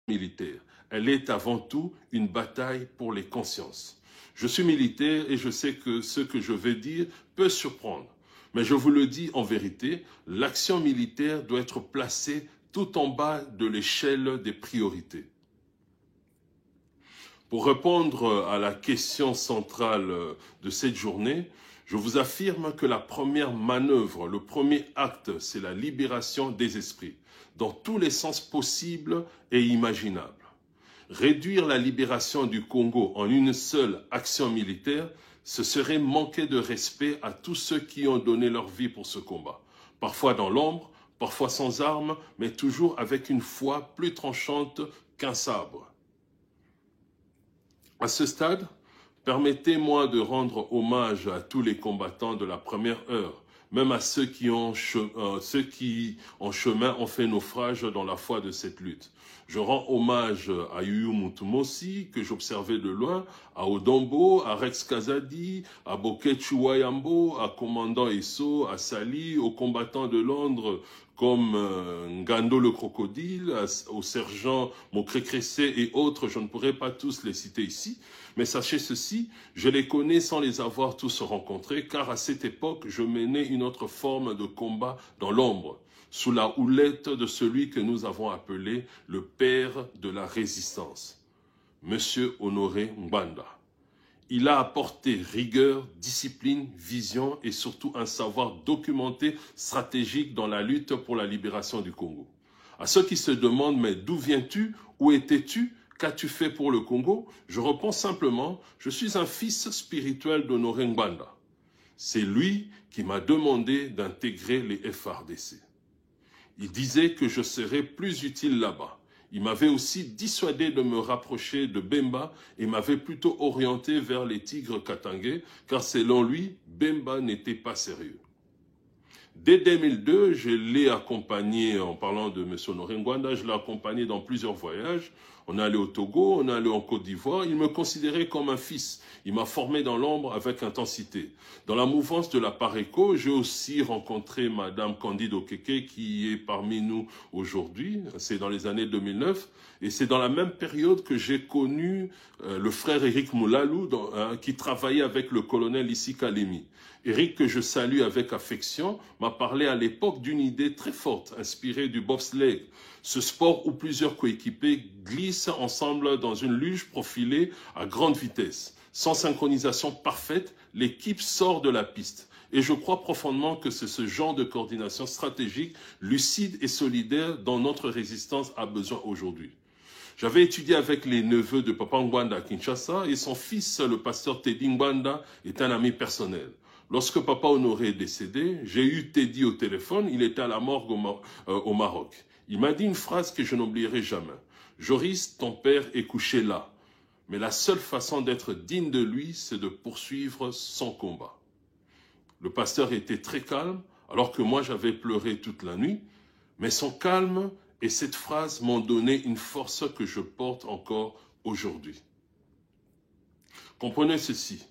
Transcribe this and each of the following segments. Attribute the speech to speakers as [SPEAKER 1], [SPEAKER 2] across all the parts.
[SPEAKER 1] militaire. Elle est avant tout une bataille pour les consciences. Je suis militaire et je sais que ce que je vais dire peut surprendre. Mais je vous le dis en vérité, l'action militaire doit être placée tout en bas de l'échelle des priorités. Pour répondre à la question centrale de cette journée, je vous affirme que la première manœuvre, le premier acte, c'est la libération des esprits, dans tous les sens possibles et imaginables. Réduire la libération du Congo en une seule action militaire, ce serait manquer de respect à tous ceux qui ont donné leur vie pour ce combat. Parfois dans l'ombre, parfois sans armes, mais toujours avec une foi plus tranchante qu'un sabre. À ce stade, permettez-moi de rendre hommage à tous les combattants de la première heure, même à ceux qui en chemin ont fait naufrage dans la foi de cette lutte. Je rends hommage à Yuyu Mutumosi, que j'observais de loin, à Odombo, à Rex Kazadi, à Bokechu Wayambo, à Commandant Esso, à Sali, aux combattants de Londres comme Ngando le crocodile, au sergent Mokrekressé et autres, je ne pourrais pas tous les citer ici, mais sachez ceci, je les connais sans les avoir tous rencontrés, car à cette époque, je menais une autre forme de combat dans l'ombre, sous la houlette de celui que nous avons appelé le père de la résistance, Monsieur Honoré Mbanda. Il a apporté rigueur, discipline, vision et surtout un savoir documenté stratégique dans la lutte pour la libération du Congo. À ceux qui se demandent, mais d'où viens-tu? Où étais-tu? Qu'as-tu fait pour le Congo? Je réponds simplement, je suis un fils spirituel d'Honoré Mbanda. C'est lui qui m'a demandé d'intégrer les FARDC. Il disait que je serais plus utile là-bas. Il m'avait aussi dissuadé de me rapprocher de Bemba et m'avait plutôt orienté vers les Tigres Katangais, car selon lui, Bemba n'était pas sérieux. Dès 2002, je l'ai accompagné, en parlant de M. Honoré Mbanda, je l'ai accompagné dans plusieurs voyages. On est allé au Togo, on est allé en Côte d'Ivoire. Il me considérait comme un fils. Il m'a formé dans l'ombre avec intensité. Dans la mouvance de la Pareco, j'ai aussi rencontré Madame Candide Okeke qui est parmi nous aujourd'hui. C'est dans les années 2009. Et c'est dans la même période que j'ai connu le frère Éric Moulalou qui travaillait avec le colonel Issi Kalemi. Éric, que je salue avec affection, m'a parlé à l'époque d'une idée très forte, inspirée du bobsleigh, ce sport où plusieurs coéquipiers glissent ensemble dans une luge profilée à grande vitesse. Sans synchronisation parfaite, l'équipe sort de la piste. Et je crois profondément que c'est ce genre de coordination stratégique, lucide et solidaire dont notre résistance a besoin aujourd'hui. J'avais étudié avec les neveux de Papa Mbanda à Kinshasa et son fils, le pasteur Teddy Mbanda, est un ami personnel. Lorsque Papa Honoré est décédé, j'ai eu Teddy au téléphone, il était à la morgue au Maroc. Il m'a dit une phrase que je n'oublierai jamais. « Joris, ton père est couché là, mais la seule façon d'être digne de lui, c'est de poursuivre son combat. » Le pasteur était très calme, alors que moi j'avais pleuré toute la nuit, mais son calme et cette phrase m'ont donné une force que je porte encore aujourd'hui. Comprenez ceci.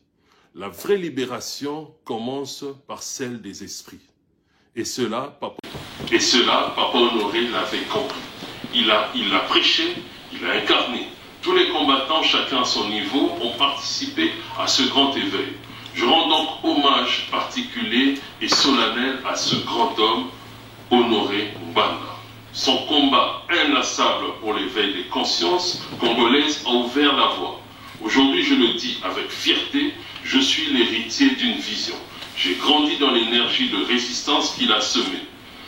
[SPEAKER 1] La vraie libération commence par celle des esprits. Et cela, Papa Honoré l'avait compris. Il l'a prêché, il l'a incarné. Tous les combattants, chacun à son niveau, ont participé à ce grand éveil. Je rends donc hommage particulier et solennel à ce grand homme, Honoré Mbanda. Son combat inlassable pour l'éveil des consciences congolaises a ouvert la voie. Aujourd'hui, je le dis avec fierté, je suis l'héritier d'une vision. J'ai grandi dans l'énergie de résistance qu'il a semée.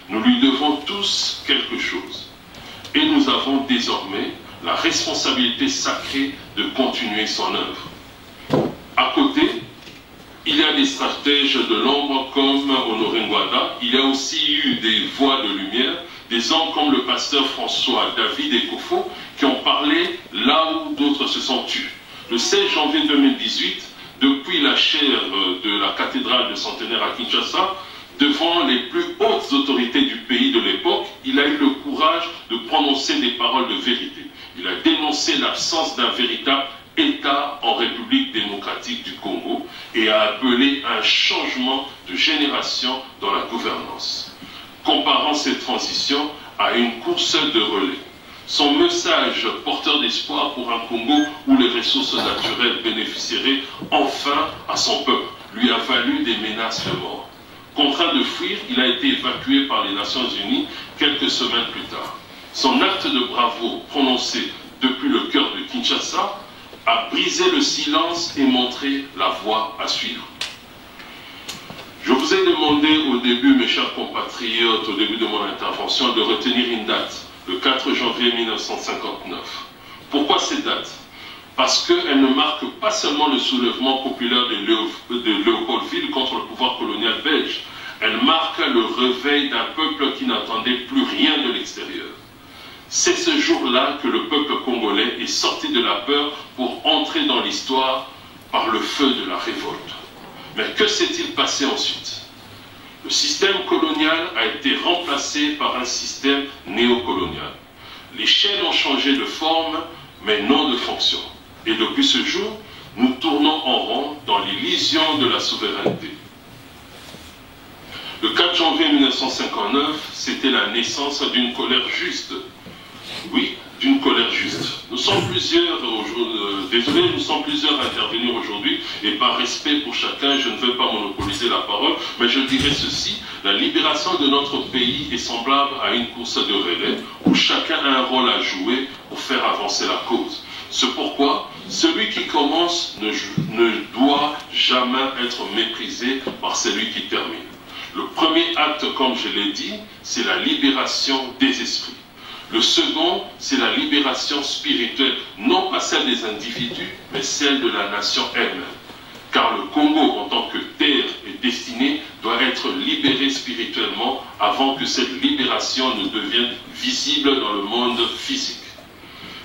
[SPEAKER 1] Nous lui devons tous quelque chose. Et nous avons désormais la responsabilité sacrée de continuer son œuvre. À côté, il y a des stratèges de l'ombre comme Honoré Mbanda. Il y a aussi eu des voix de lumière, des hommes comme le pasteur François David Ekofo qui ont parlé là où d'autres se sont tus. Le 16 janvier 2018, depuis la chaire de la cathédrale de Centenaire à Kinshasa, devant les plus hautes autorités du pays de l'époque, il a eu le courage de prononcer des paroles de vérité. Il a dénoncé l'absence d'un véritable État en République démocratique du Congo et a appelé un changement de génération dans la gouvernance, comparant cette transition à une course de relais. Son message porteur d'espoir pour un Congo où les ressources naturelles bénéficieraient enfin à son peuple lui a valu des menaces de mort. Contraint de fuir, il a été évacué par les Nations Unies quelques semaines plus tard. Son acte de bravoure prononcé depuis le cœur de Kinshasa a brisé le silence et montré la voie à suivre. Je vous ai demandé au début, mes chers compatriotes, au début de mon intervention, de retenir une date, le 4 janvier 1959. Pourquoi cette date? Parce qu'elle ne marque pas seulement le soulèvement populaire de Léopoldville contre le pouvoir colonial belge, elle marque le réveil d'un peuple qui n'attendait plus rien de l'extérieur. C'est ce jour-là que le peuple congolais est sorti de la peur pour entrer dans l'histoire par le feu de la révolte. Mais que s'est-il passé ensuite? Le système colonial a été remplacé par un système néocolonial. Les chaînes ont changé de forme, mais non de fonction. Et depuis ce jour, nous tournons en rond dans l'illusion de la souveraineté. Le 4 janvier 1959, c'était la naissance d'une colère juste. Oui, d'une colère juste. Nous sommes plusieurs, désolé, nous sommes plusieurs à intervenir aujourd'hui, et par respect pour chacun, je ne veux pas monopoliser la parole, mais je dirais ceci, la libération de notre pays est semblable à une course de relais, où chacun a un rôle à jouer pour faire avancer la cause. C'est pourquoi celui qui commence ne doit jamais être méprisé par celui qui termine. Le premier acte, comme je l'ai dit, c'est la libération des esprits. Le second, c'est la libération spirituelle, non pas celle des individus, mais celle de la nation elle-même. Car le Congo, en tant que terre et destinée, doit être libéré spirituellement avant que cette libération ne devienne visible dans le monde physique.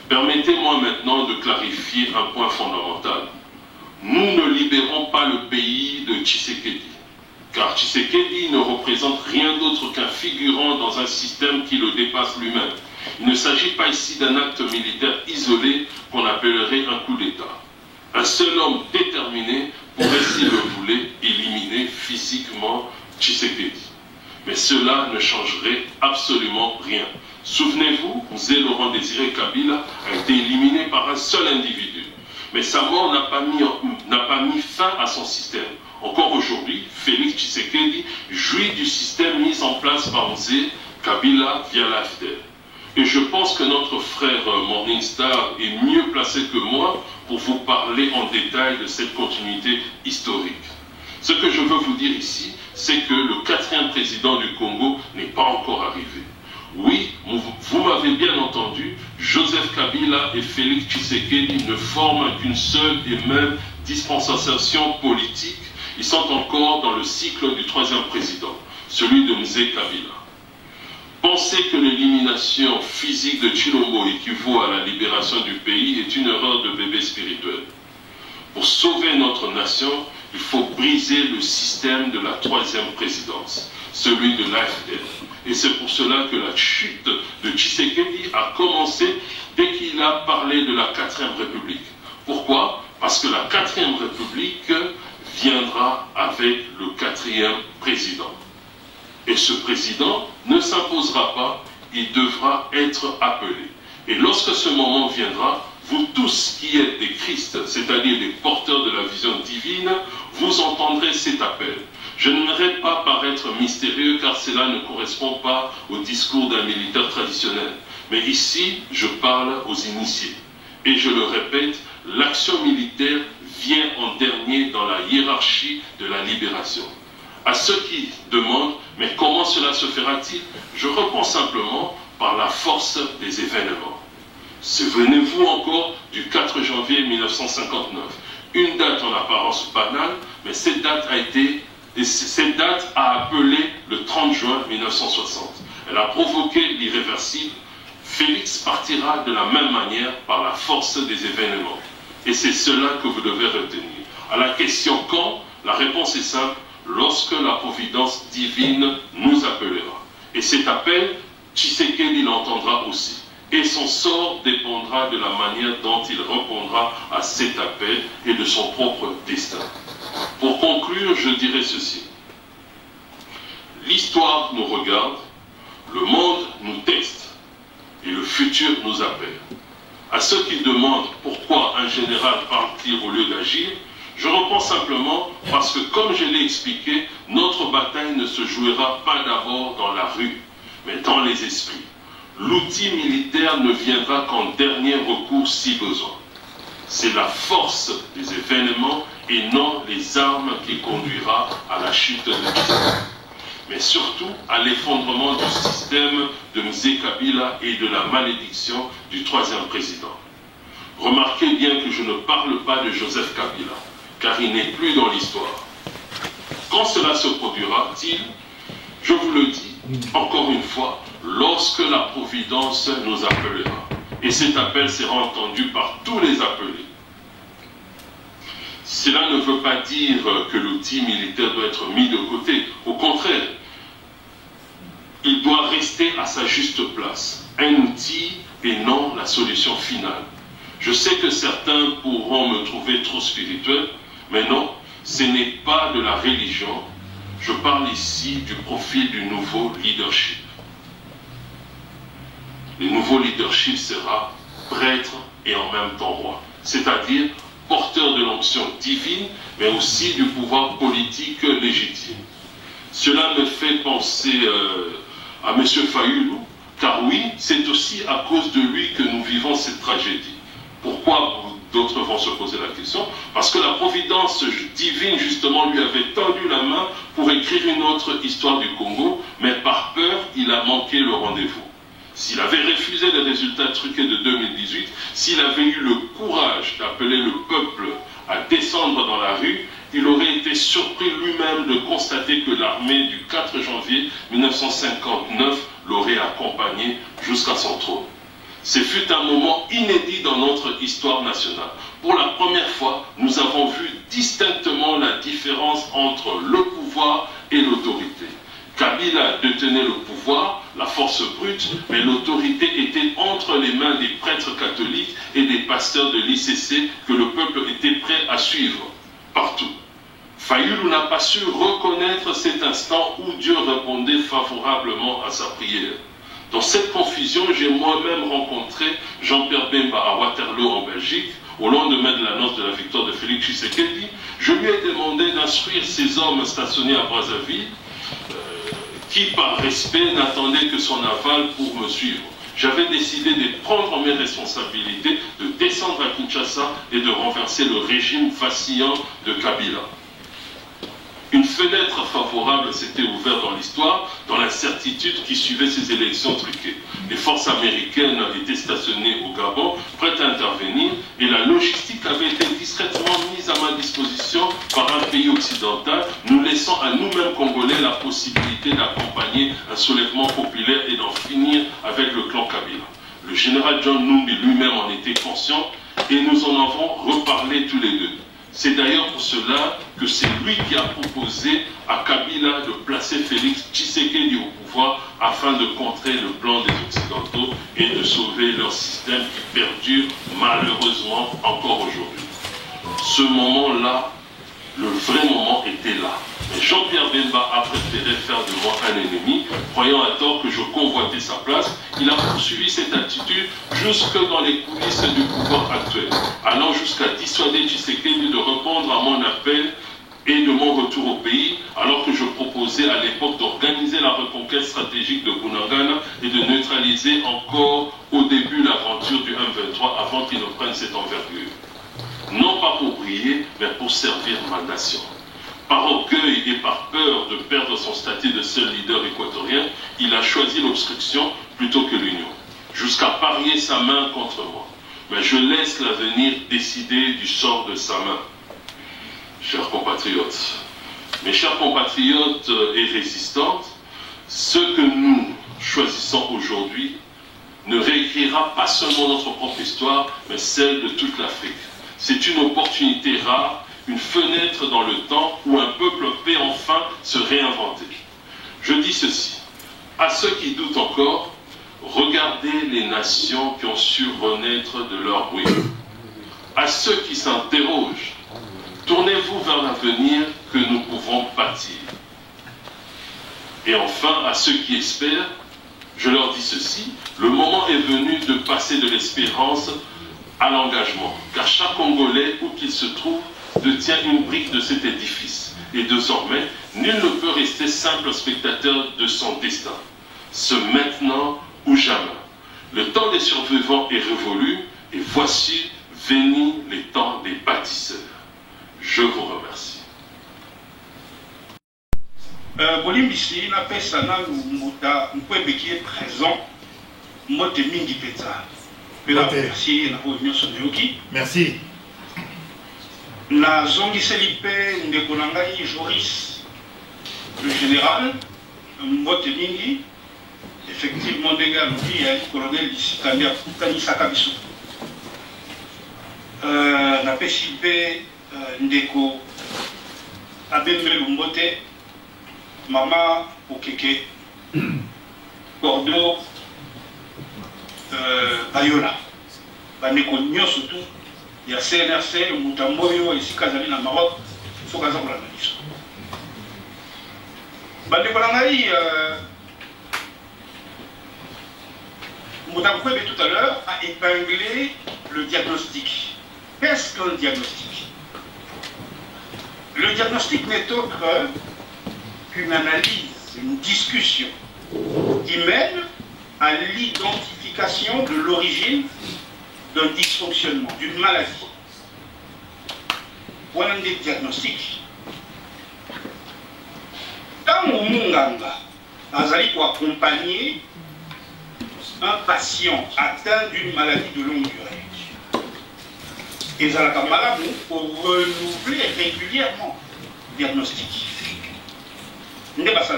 [SPEAKER 1] Permettez-moi maintenant de clarifier un point fondamental. Nous ne libérons pas le pays de Tshisekedi, car Tshisekedi ne représente rien d'autre qu'un figurant dans un système qui le dépasse lui-même. Il ne s'agit pas ici d'un acte militaire isolé qu'on appellerait un coup d'État. Un seul homme déterminé pourrait, s'il le voulait, éliminer physiquement Tshisekedi. Mais cela ne changerait absolument rien. Souvenez-vous, Mzee Laurent Désiré Kabila a été éliminé par un seul individu. Mais sa mort n'a pas mis fin à son système. Encore aujourd'hui, Félix Tshisekedi jouit du système mis en place par Mzee Kabila via l'AFDEL. Et je pense que notre frère Morningstar est mieux placé que moi pour vous parler en détail de cette continuité historique. Ce que je veux vous dire ici, c'est que le 4e président du Congo n'est pas encore arrivé. Oui, vous m'avez bien entendu, Joseph Kabila et Félix Tshisekedi ne forment qu'une seule et même dispensation politique. Ils sont encore dans le cycle du 3e président, celui de Mzee Kabila. Penser que l'élimination physique de Tshilombo équivaut à la libération du pays est une erreur de bébé spirituel. Pour sauver notre nation, il faut briser le système de la 3e présidence, celui de l'AFDEL. Et c'est pour cela que la chute de Tshisekedi a commencé dès qu'il a parlé de la 4e République. Pourquoi? Parce que la 4e République viendra avec le 4e président. Et ce président ne s'imposera pas, il devra être appelé. Et lorsque ce moment viendra, vous tous qui êtes des Christ, c'est-à-dire des porteurs de la vision divine, vous entendrez cet appel. Je n'aimerais pas paraître mystérieux car cela ne correspond pas au discours d'un militaire traditionnel. Mais ici, je parle aux initiés. Et je le répète, l'action militaire vient en dernier dans la hiérarchie de la libération. À ceux qui demandent, mais comment cela se fera-t-il? Je réponds simplement par la force des événements. Souvenez-vous encore du 4 janvier 1959. Une date en apparence banale, mais cette date a appelé le 30 juin 1960. Elle a provoqué l'irréversible. Félix partira de la même manière par la force des événements. Et c'est cela que vous devez retenir. À la question quand, la réponse est simple, lorsque la providence divine nous appellera. Et cet appel, Tshisekedi l'entendra aussi. Et son sort dépendra de la manière dont il répondra à cet appel et de son propre destin. Pour conclure, je dirais ceci. L'histoire nous regarde, le monde nous teste. et le futur nous appelle. À ceux qui demandent pourquoi un général partir au lieu d'agir, je réponds simplement parce que, comme je l'ai expliqué, notre bataille ne se jouera pas d'abord dans la rue, mais dans les esprits. L'outil militaire ne viendra qu'en dernier recours si besoin. C'est la force des événements et non les armes qui conduira à la chute de l'État, mais surtout à l'effondrement du système de Mzee Kabila et de la malédiction du troisième président. Remarquez bien que je ne parle pas de Joseph Kabila, car il n'est plus dans l'histoire. Quand cela se produira-t-il, je vous le dis, encore une fois, lorsque la Providence nous appellera. Et cet appel sera entendu par tous les appelés. Cela ne veut pas dire que l'outil militaire doit être mis de côté. Au contraire, il doit rester à sa juste place. Un outil et non la solution finale. Je sais que certains pourront me trouver trop spirituel, mais non, ce n'est pas de la religion. Je parle ici du profil du nouveau leadership. Le nouveau leadership sera prêtre et en même temps roi, c'est-à-dire porteur de l'onction divine, mais aussi du pouvoir politique légitime. Cela me fait penser à M. Fayulu, car oui, c'est aussi à cause de lui que nous vivons cette tragédie. Pourquoi d'autres vont se poser la question? Parce que la providence divine, justement, lui avait tendu la main pour écrire une autre histoire du Congo, mais par peur, il a manqué le rendez-vous. S'il avait refusé les résultats truqués de 2018, s'il avait eu le courage d'appeler le peuple à descendre dans la rue, il aurait été surpris lui-même de constater que l'armée du 4 janvier 1959 l'aurait accompagné jusqu'à son trône. Ce fut un moment inédit dans notre histoire nationale. Pour la première fois, nous avons vu distinctement la différence entre le pouvoir et l'autorité. Kabila détenait le pouvoir, la force brute, mais l'autorité était entre les mains des prêtres catholiques et des pasteurs de l'ICC que le peuple était prêt à suivre partout. Fayulu n'a pas su reconnaître cet instant où Dieu répondait favorablement à sa prière. Dans cette confusion, j'ai moi-même rencontré Jean-Pierre Bemba à Waterloo en Belgique, au lendemain de l'annonce de la victoire de Félix Tshisekedi. Je lui ai demandé d'instruire ces hommes stationnés à Brazzaville, qui par respect n'attendaient que son aval pour me suivre. J'avais décidé de prendre mes responsabilités, de descendre à Kinshasa et de renverser le régime vacillant de Kabila. Une fenêtre favorable s'était ouverte dans l'histoire, dans l'incertitude qui suivait ces élections truquées. Les forces américaines étaient stationnées au Gabon, prêtes à intervenir, et la logistique avait été discrètement mise à ma disposition par un pays occidental, nous laissant à nous-mêmes Congolais la possibilité d'accompagner un soulèvement populaire et d'en finir avec le clan Kabila. Le général John Numbi lui-même en était conscient, et nous en avons reparlé tous les deux. C'est d'ailleurs pour cela que c'est lui qui a proposé à Kabila de placer Félix Tshisekedi au pouvoir afin de contrer le plan des Occidentaux et de sauver leur système qui perdure malheureusement encore aujourd'hui. Ce moment-là, le vrai moment était là. Mais Jean-Pierre Bemba a préféré faire de moi un ennemi, croyant à tort que je convoitais sa place. Il a poursuivi cette attitude jusque dans les coulisses du pouvoir actuel, allant jusqu'à dissuader Tshisekedi de répondre à mon appel et de mon retour au pays, alors que je proposais à l'époque d'organiser la reconquête stratégique de Bunagana et de neutraliser encore au début l'aventure du M23 avant qu'il ne prenne cette envergure. Non pas pour briller, mais pour servir ma nation. Par orgueil et par peur de perdre son statut de seul leader équatorien, il a choisi l'obstruction plutôt que l'union, jusqu'à parier sa main contre moi. Mais je laisse l'avenir décider du sort de sa main. Chers compatriotes, mes chers compatriotes et résistantes, ce que nous choisissons aujourd'hui ne réécrira pas seulement notre propre histoire, mais celle de toute l'Afrique. C'est une opportunité rare, une fenêtre dans le temps où un peuple peut enfin se réinventer. Je dis ceci, à ceux qui doutent encore, regardez les nations qui ont su renaître de leur ruine. À ceux qui s'interrogent, tournez-vous vers l'avenir que nous pouvons bâtir. Et enfin, à ceux qui espèrent, Je leur dis ceci, le moment est venu de passer de l'espérance à l'engagement, car chaque Congolais, où qu'il se trouve, détient une brique de cet édifice. Et désormais, nul ne peut rester simple spectateur de son destin. Ce maintenant ou jamais. Le temps des survivants est révolu, et voici venu les temps des bâtisseurs. Je vous remercie.
[SPEAKER 2] Bolimbisi na pesa na muta mkwembe qui est présent mote mingi peta. Merci na réunion sonyoki.
[SPEAKER 3] Merci.
[SPEAKER 2] Na zongi selipe ndeko na ngai Joris le général mote mingi effectivement des gars lui le colonel ici Kanisa Kabiso. Na pesipe ndeko Abembe Lumbote Mama Okeke Cordo Bayola bandeko nyonso tu ya CNRC mutambo oyo esika azali na Maroc soki aza kolanda biso bandeko na ngai Moutakwebe tout à l'heure a épinglé le diagnostic. Qu'est-ce qu'un diagnostic? Le diagnostic n'est autre qu'une analyse, une discussion qui mène à l'identification de l'origine d'un dysfonctionnement, d'une maladie. Voilà un diagnostic. Tant au Munganga, Azali pour accompagner un patient atteint d'une maladie de longue durée. Et Zalaka Malamu pour renouveler régulièrement le diagnostic. N'est pas ça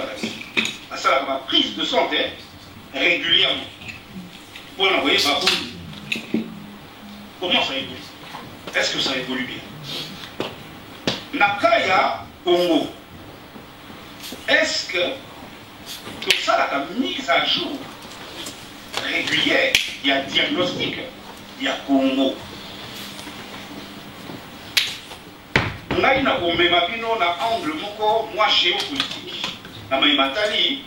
[SPEAKER 2] la prise de santé régulièrement. Pour l'envoyer par vous. Comment ça évolue? Est-ce que ça évolue bien? Nakaya Congo. Est-ce que ça la mise à jour régulière, il y a diagnostic, il y a Congo. On a une angle moko, moi géopolitique. La Maïmatali,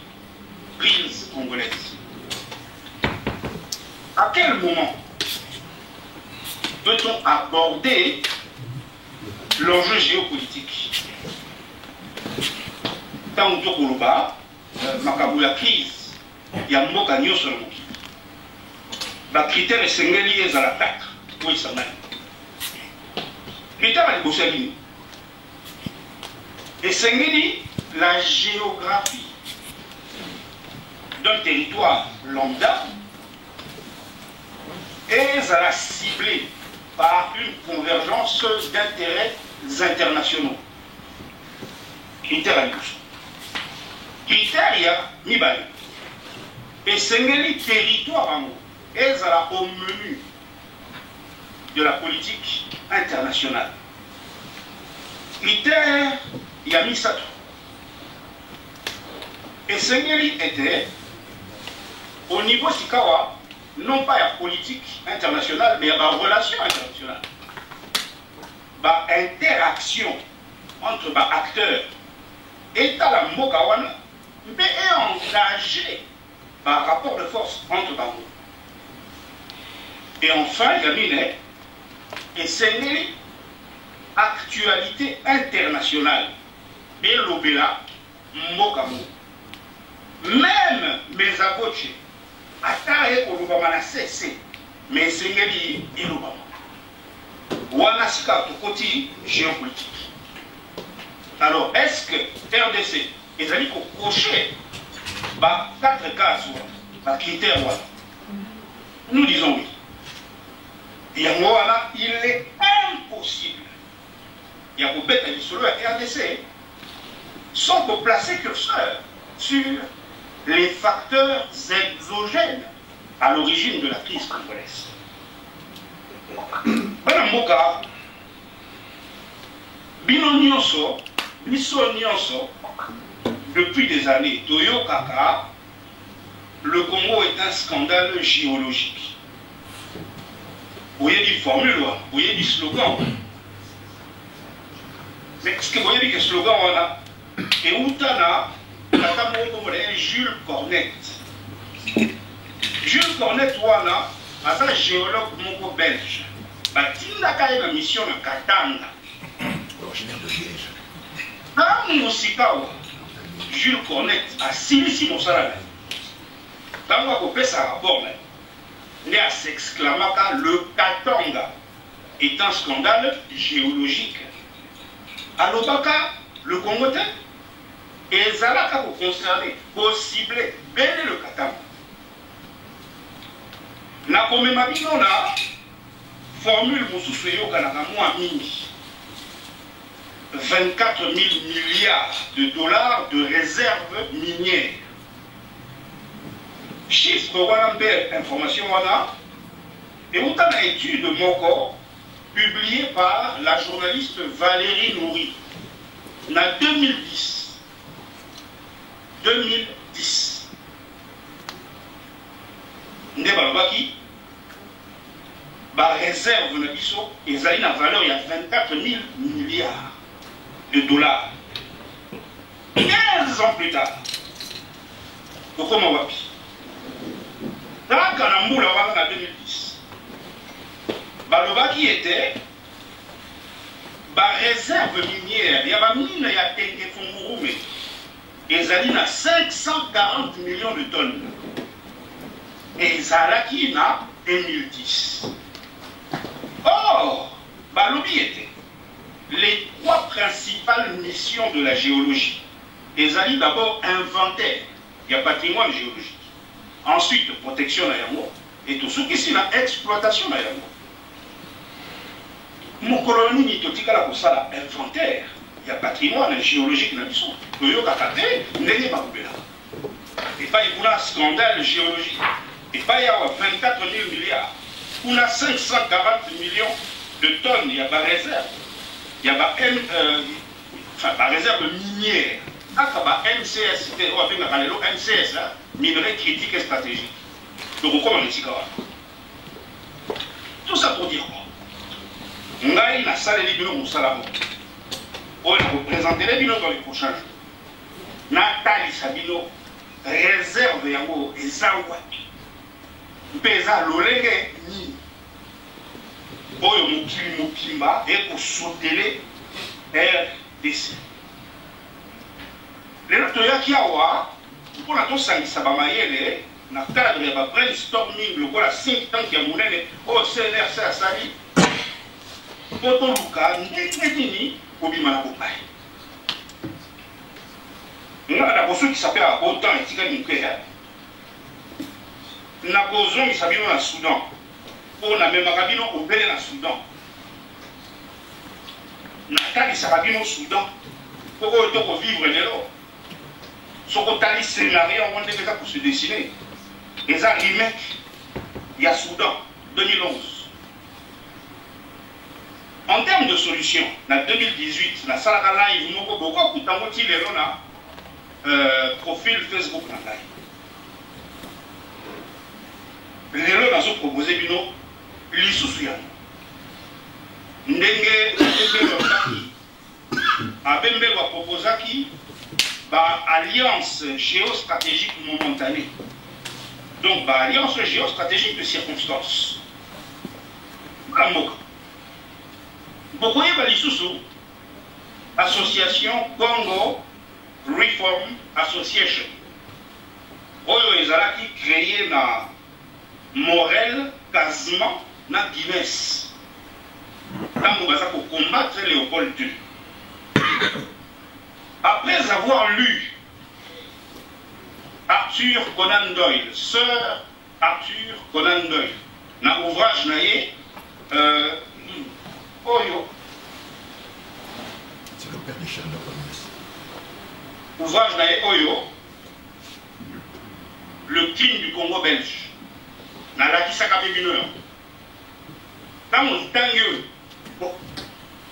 [SPEAKER 2] prise congolaise. À quel moment peut-on aborder l'enjeu géopolitique? Tant que Koloba, Makabuya crise, il y a Mboka Nyoso Moki. Le critère est lié à l'attaque. Oui, ça m'a dit. Le critère est Bossalini. Et c'est la géographie d'un territoire lambda est à la cibler par une convergence d'intérêts internationaux. Critère à Nyoso. Critère, il y a Nibali. Et c'est territoire en haut. Elles sont au menu de la politique internationale. Critère, il y a Misato. Et Sengeli était au niveau Sikawa, non pas la politique internationale, mais la relation internationale. La interaction entre les acteurs et la Mokawana est engagée par rapport de force entre Bango. Et enfin, il y a Mine, et c'est une actualité internationale. Et l'Obéla, Mokamo. Même mes abochés, Atae Olubama cessé, mais c'est une Olubama. Wanasika Tokoti géopolitique. Alors, est-ce que RDC, ils allaient cocher 4 cas sur les critères? Nous disons oui. Il est impossible. Il y a pour bête à l'issue à RDC sans qu'on place curseur sur les facteurs exogènes à l'origine de la crise congolaise. Madame Moka, Bino Nyonso, Biso Nyonso, depuis des années, Toyo Kaka, le Congo est un scandale géologique. Vous voyez des formules, vous voyez des slogans. Mais ce que vous voyez des slogans, on a. Et Outana, Jules Cornette. Jules Cornet wana aza géologue moko belge batindaka ye na mission na Katanga
[SPEAKER 3] originaire de Liège.
[SPEAKER 2] ntango mosika awa Jules Cornet asilisi mosala na ye ntango akopesa rapport na ye nde asexclamaka le Katanga est un scandale géologique alobaka le Congo te ezalaka koconcerné kocible bene le Katanga na komema bino na formule mosusu eyokanaka mwa mingi 24 000 milliards de dollars de réserves minières. Chiffre wana mpe information wana et autant une étude moko publiée par la journaliste Valérie Nourri en 2010. 2010. Nde balobaki ba réserve na biso ezali na valeur ya 24 000 milliards de dollars. 15 ans plus tard, Kokoma wapi. Kaka na mbula wana na 2010. Balobaki était ba réserve minière ya ba mine ya Tenge Fungurume ezali na 540 millions de tonnes. Et ezalaki na 2010. Or, balobi était les trois principales missions de la géologie. Ezali d'abord inventaire, il y a patrimoine géologique. Ensuite, protection na yango et tout ce qui est la exploitation na yango. Mon coloni ni totikala kosala inventaire, il y a patrimoine géologique na biso. Toyo kakate ndenge bakubela. Et pas il y a un scandale géologique. Et pas il y a 24 000 milliards. On a 540 millions de tonnes, il y a pas réserve. Il y a pas réserve minière. MCS, on appelle MCS, minerai critique et stratégique. Donc on commence à tout ça pour dire quoi? On a une salle de bureau, on va présenter les bilans dans les prochains jours. Nathalie Sabino réserve yango ezawaki. Pesa lolenge ni oyo mokili mokimba ekosotele RDC. Lelo toyaki awa mpona tosangisa bamayele na cadre ya brainstorming lokola think tank ya monene oyo CNRC asali mpo toluka ndenge nini kobima na bopai. Nga na kosukisa mpe autant etikali moke ya na kozongisa bino na Soudan mpo namemaka bino obele na Soudan natalisaka bino Soudan mpo oyo tokovivre lelo soko tali scénario yango ndenge eza kose dessiner eza remake ya Soudan 2011. En termes de solution na 2018 nasalaka live moko bokokutango ti lelo na profil Facebook na ngai. Lelo nazo proposer bino lisusu yango ndenge abembelwa proposaki ba alliance géostratégique momentanée, donc ba alliance géostratégique de circonstance. Kamoka bokoyeba lisusu association Congo Reform Association oyo ezalaki créé na Morel, Kazima, na Guinness. Là, nous allons combattre Léopold II. Après avoir lu Arthur Conan Doyle, Sir Arthur Conan Doyle, dans l'ouvrage naïe, Oyo.
[SPEAKER 3] C'est le père de Sherlock Holmes.
[SPEAKER 2] Ouvrage naïe Oyo, le crime du Congo belge. Nalakisaka mpe bino yango ntango ntangi oyo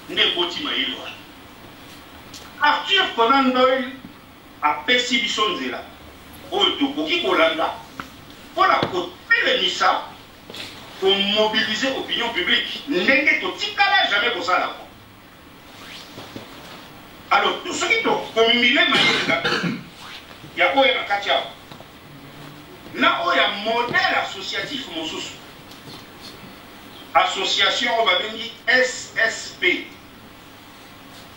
[SPEAKER 2] nde eboti mayele wana Arthur Conan Doyle apesi biso nzela oyo tokoki kolanda mpona kotelemisa komobilize opinion publique ndenge totikala jamais kosala ko. Alors soki tokombine mayele ya oyo na kati awa na oya modèle associatif mosusu. Association on va venir SSP,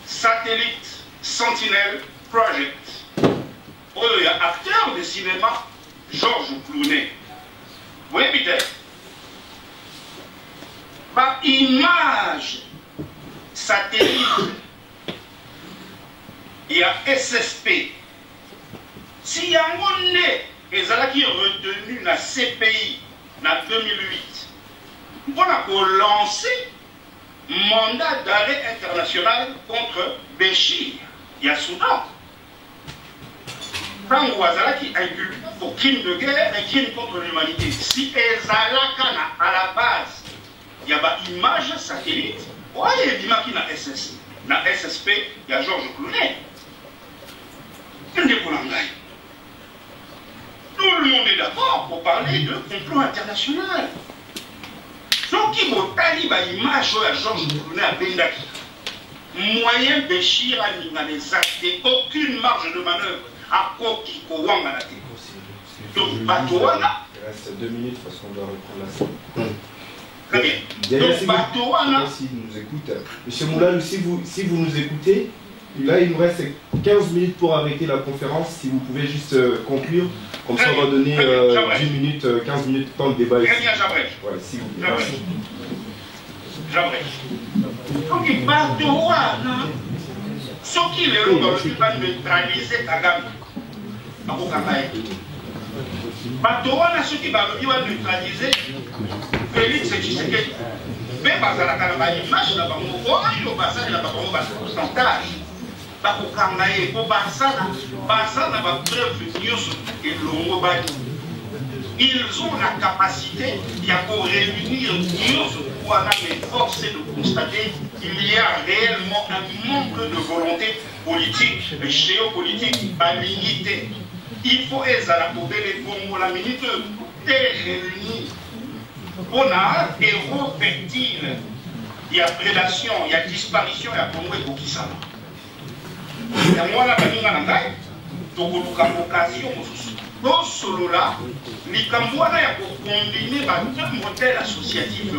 [SPEAKER 2] Satellite Sentinel Project. Il y a acteur de cinéma Georges Clooney. Vous voyez peut-être? Par image satellite, il y a SSP. Si il y a un monde qui est retenu dans CPI en 2008, on a lancé mandat d'arrêt international contre Béchir. Il y a Soudan. Quand on a qui inculpe pour crime de guerre et crime contre l'humanité, si Ezalaka à la base, il y a une image satellite, il y a une image qui est SSP. Dans SSP, il y a Georges Clooney. Tout le monde est d'accord pour parler de complot international. Donc, il faut une image de Georges Clooney à Bendaki. Moyen Béchir à les actes, aucune marge de manœuvre à Koki Kowanga. Donc, Batouana.
[SPEAKER 4] Il reste 2 minutes parce qu'on doit reprendre la scène.
[SPEAKER 2] Très bien. Donc, Batouana.
[SPEAKER 4] S'il nous écoute. Monsieur Moulal, si vous nous écoutez, là il nous reste 15 minutes pour arrêter la conférence. Si vous pouvez juste conclure, comme ça on va donner 10 minutes, 15 minutes de temps de débat.
[SPEAKER 2] Très bien, j'abrège.
[SPEAKER 4] Ouais, si vous plaît.
[SPEAKER 2] J'abrège. Donc, Batouana. Ce qui est là, va neutraliser Kagame. Batouana, ce qui va neutraliser Félix Tshisekedi. Mais bazala kana image na bango oyo bazali na bango ba pourcentage ba kokangaye ko basala na ba preuve nyonso elongo ba ils ont la capacité de réunir nyonso wana mais force est de constater qu'il y a réellement un manque de volonté politique géopolitique balinité. Il faut ezala pour les Congo la minute est réunie. On a des héros fertiles. Il y a prédation, il y a disparition, il y a Congo et Bokisama. Il y a moi là, il y a une occasion. Dans ce lot-là, les Cambouana, il y a pour combiner deux modèles associatifs.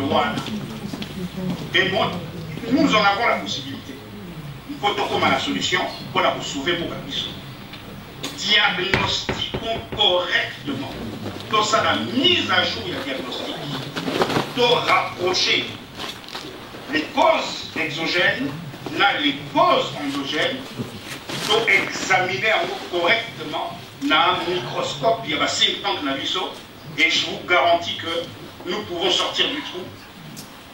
[SPEAKER 2] Et moi, nous en avons la possibilité. Nous pouvons la solution pour la sauver pour Kabiso. Diagnostiquons correctement. Dans ça, la mise à jour, il y a diagnostic. De rapprocher les causes exogènes, là, les causes endogènes, de examiner correctement dans un microscope, il y a 5 ans que et je vous garantis que nous pouvons sortir du trou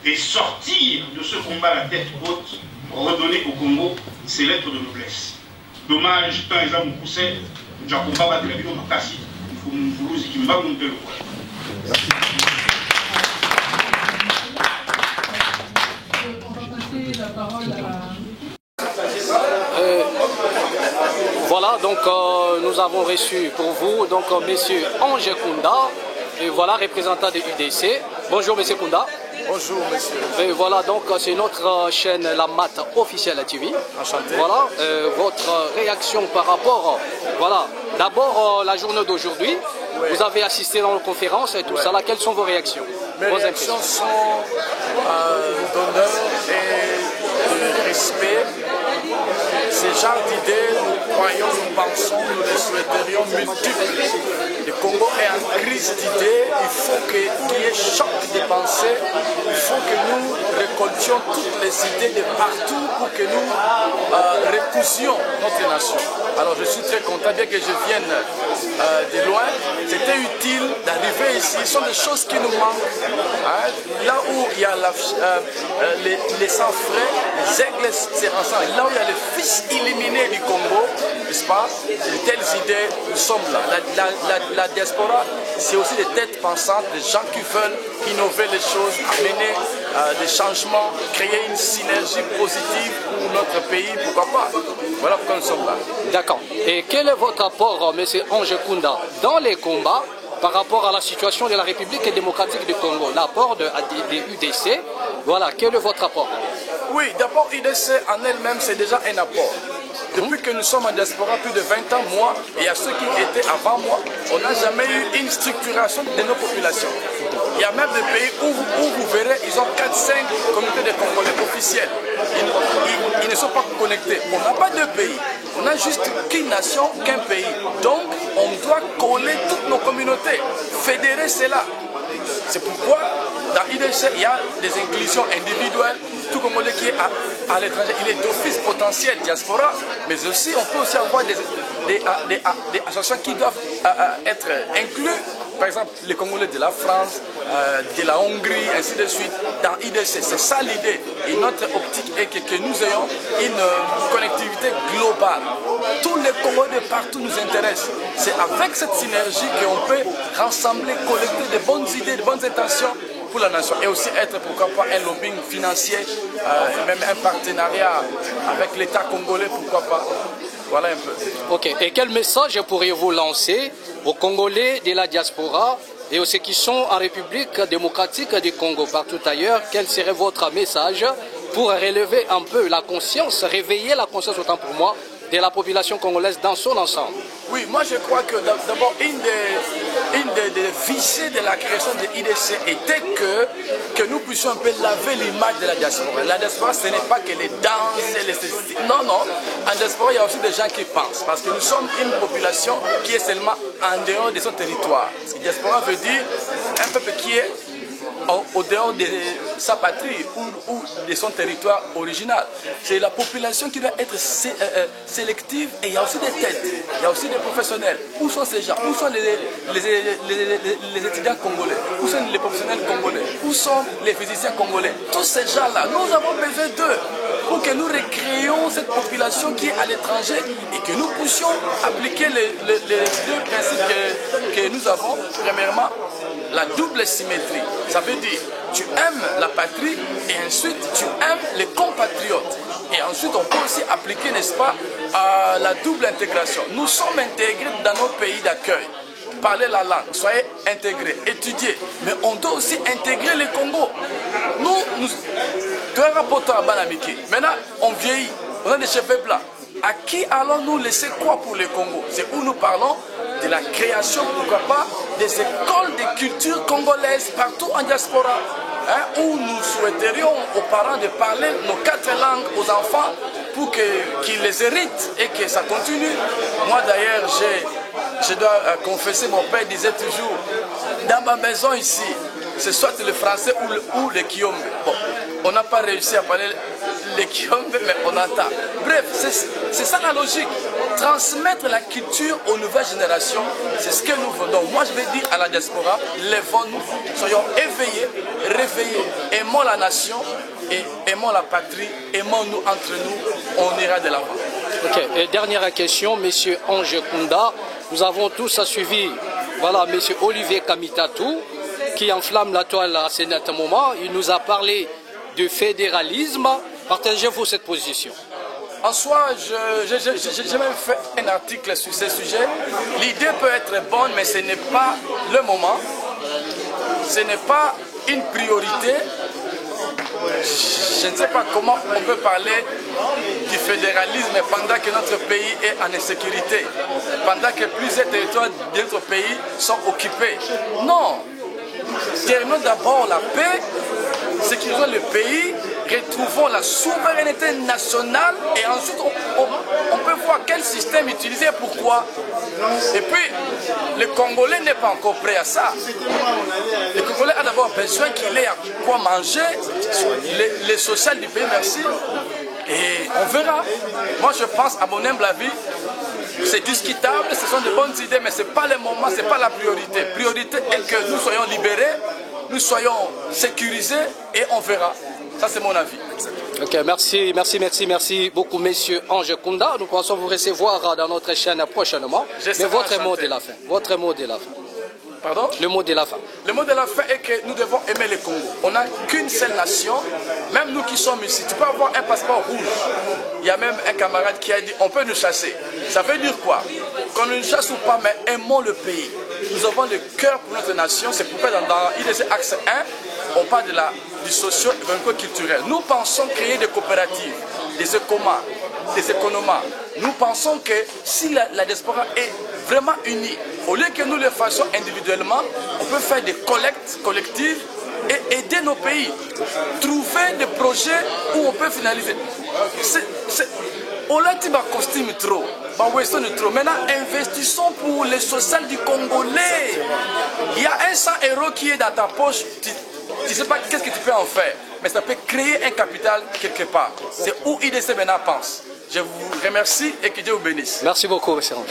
[SPEAKER 2] et sortir de ce combat à la tête haute, redonner au Congo ses lettres de noblesse. Dommage, tant exemple, vous poussez, nous avons pas de la vie au Makassi, il faut nous vouloir qui m'a monté le poids.
[SPEAKER 5] La parole
[SPEAKER 6] voilà, donc nous avons reçu pour vous donc monsieur Ange Kounda, et voilà, représentant de UDC. Bonjour monsieur Kounda.
[SPEAKER 7] Bonjour monsieur.
[SPEAKER 6] Et voilà, donc c'est notre chaîne La Mat officielle TV.
[SPEAKER 7] Enchanté.
[SPEAKER 6] Voilà, votre réaction par rapport, voilà, d'abord la journée d'aujourd'hui. Oui. Vous avez assisté dans la conférence et tout ça là, quelles sont vos réactions?
[SPEAKER 7] Mes réactions sont d'honneur et de respect. Ces genres d'idées, nous croyons, nous pensons, nous les souhaiterions multiples. Le Congo est en crise d'idées, il faut qu'il y ait choc de pensée, il faut que nous récoltions toutes les idées de partout pour que nous recousions notre nation. Alors je suis très content, bien que je vienne de loin, c'était utile d'arriver ici, ce sont des choses qui nous manquent. Hein? Là où il y a les sans frais, les aigles serrensants, là où il y a les fils illuminés du Congo, n'est-ce pas? De telles idées, nous sommes là. La diaspora, c'est aussi des têtes pensantes, des gens qui veulent innover les choses, amener des changements, créer une synergie positive pour notre pays, pourquoi pas? Voilà pourquoi nous sommes là.
[SPEAKER 6] D'accord. Et quel est votre apport, M. Ange Kounda, dans les combats par rapport à la situation de la République démocratique du Congo? L'apport de UDC, voilà, quel est votre apport?
[SPEAKER 7] Oui, d'abord, UDC en elle-même, c'est déjà un apport. Depuis que nous sommes en diaspora, plus de 20 ans, moi et à ceux qui étaient avant moi, on n'a jamais eu une structuration de nos populations. Il y a même des pays où vous verrez, ils ont 4-5 communautés de Congolais officielles. Ils ne sont pas connectés. On n'a pas de pays. On n'a juste qu'une nation, qu'un pays. Donc, on doit coller toutes nos communautés, fédérer cela. C'est pourquoi, dans IDC, il y a des inclusions individuelles. Tout Congolais qui est à l'étranger, il est d'office potentiel diaspora, mais aussi, on peut aussi avoir des associations qui doivent être incluses. Par exemple, les Congolais de la France, de la Hongrie, ainsi de suite, dans IDC. C'est ça l'idée. Et notre optique est que nous ayons une connectivité globale. Tous les Congolais de partout nous intéressent. C'est avec cette synergie qu'on peut rassembler, collecter de bonnes idées, de bonnes intentions pour la nation. Et aussi être, pourquoi pas, un lobbying financier, même un partenariat avec l'État congolais, pourquoi pas. Voilà un peu.
[SPEAKER 6] Ok. Et quel message pourriez-vous lancer aux Congolais de la diaspora et aux ceux qui sont en République démocratique du Congo, partout ailleurs? Quel serait votre message pour relever un peu la conscience, réveiller la conscience, autant pour moi, de la population congolaise dans son ensemble?
[SPEAKER 7] Oui, moi je crois que d'abord une des visées de la création de l'IDC était que nous puissions un peu laver l'image de la diaspora. La diaspora, ce n'est pas que les danses, non, non. En diaspora, il y a aussi des gens qui pensent, parce que nous sommes une population qui est seulement en dehors de son territoire. La diaspora veut dire un peuple qui est au dehors de sa patrie ou de son territoire original. C'est la population qui doit être sélective, et il y a aussi des têtes, il y a aussi des professionnels. Où sont ces gens? Où sont les étudiants congolais? Où sont les professionnels congolais? Où sont les physiciens congolais? Tous ces gens-là, nous avons besoin d'eux pour que nous recréions cette population qui est à l'étranger et que nous puissions appliquer les deux principes que nous avons. Premièrement, la double symétrie. Ça veut dire, tu aimes la patrie et ensuite tu aimes les compatriotes. Et ensuite, on peut aussi appliquer, n'est-ce pas, la double intégration. Nous sommes intégrés dans nos pays d'accueil. Parlez la langue, soyez intégrés, étudiez. Mais on doit aussi intégrer les Congos. Nous maintenant, on vieillit, on a des cheveux blancs. À qui allons-nous laisser quoi pour les Congos? C'est où nous parlons de la création, pourquoi pas, des écoles de culture congolaise partout en diaspora, où nous souhaiterions aux parents de parler nos 4 langues aux enfants pour qu'ils les héritent et que ça continue. Moi d'ailleurs, je dois confesser, mon père disait toujours, dans ma maison ici, c'est soit le français ou le kiombe. Bon, on n'a pas réussi à parler le kiombe, mais on entend. Bref, c'est ça la logique. Transmettre la culture aux nouvelles générations, c'est ce que nous voulons. Moi, je vais dire à la diaspora, lèvons-nous, soyons éveillés, réveillés, aimons la nation et aimons la patrie, aimons-nous entre nous, on ira de l'avant.
[SPEAKER 6] Ok, et dernière question, Monsieur Ange Kunda. Nous avons tous suivi, voilà, Monsieur Olivier Kamitatou, qui enflamme la toile à ce net moment. Il nous a parlé du fédéralisme. Partagez-vous cette position?
[SPEAKER 7] En soi, j'ai même fait un article sur ce sujet. L'idée peut être bonne, mais ce n'est pas le moment. Ce n'est pas une priorité. Je ne sais pas comment on peut parler du fédéralisme pendant que notre pays est en insécurité, pendant que plusieurs territoires de notre pays sont occupés. Non, terminons d'abord la paix, sécurisons le pays, retrouvons la souveraineté nationale et ensuite on peut voir quel système utiliser, pourquoi. Et puis, le Congolais n'est pas encore prêt à ça. Le Congolais a d'abord besoin qu'il ait à quoi manger, les social du pays, merci. Et on verra. Moi, je pense, à mon humble avis, c'est discutable, ce sont de bonnes idées, mais ce n'est pas le moment, ce n'est pas la priorité. La priorité est que nous soyons libérés, nous soyons sécurisés et on verra. Ça, c'est mon avis.
[SPEAKER 6] Ok, merci beaucoup, Monsieur Ange Kunda. Nous pensons vous recevoir dans notre chaîne prochainement. Mais votre mot de la fin. Votre mot de la fin.
[SPEAKER 7] Pardon?
[SPEAKER 6] Le mot de la fin.
[SPEAKER 7] Le mot de la fin est que nous devons aimer le Congo. On n'a qu'une seule nation. Même nous qui sommes ici, tu peux avoir un passeport rouge. Il y a même un camarade qui a dit on peut nous chasser. Ça veut dire quoi? Qu'on ne nous chasse ou pas, mais aimons le pays. Nous avons le cœur pour notre nation. C'est pourquoi dans IDC Axe 1, on parle de la du socio-économico-culturel. Nous pensons créer des coopératives, des écomas, des économas. Nous pensons que si la diaspora est vraiment unie, au lieu que nous le fassions individuellement, on peut faire des collectes collectives et aider nos pays. Trouver des projets où on peut finaliser. On l'a dit, costume trop. Maintenant, investissons pour le social du Congolais. Il y a 100 € qui est dans ta poche. Tu ne sais pas qu'est-ce que tu peux en faire. Mais ça peut créer un capital quelque part. C'est où IDC maintenant pense. Je vous remercie et que Dieu vous bénisse.
[SPEAKER 6] Merci beaucoup, M. Range.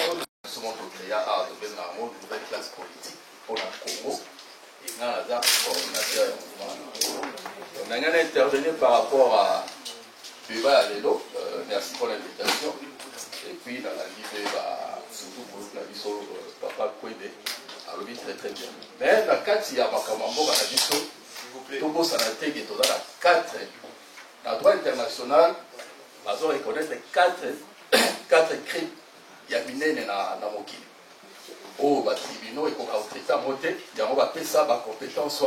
[SPEAKER 8] On a intervenu par rapport à Cuba à Lélo. Merci pour l'invitation. Et puis, dans la vie, surtout pour le papa Kwebe, à l'objet très bien. Mais dans le cas, il y a Makamambo, dans la vie, tout beau sanaté qui est dans la 4. Dans le droit international, on va reconnaître les 4 crimes. Il y a miné dans mon kili. Oh, les tribunaux, ils ont traité à monter. Il y a ça, ma compétence,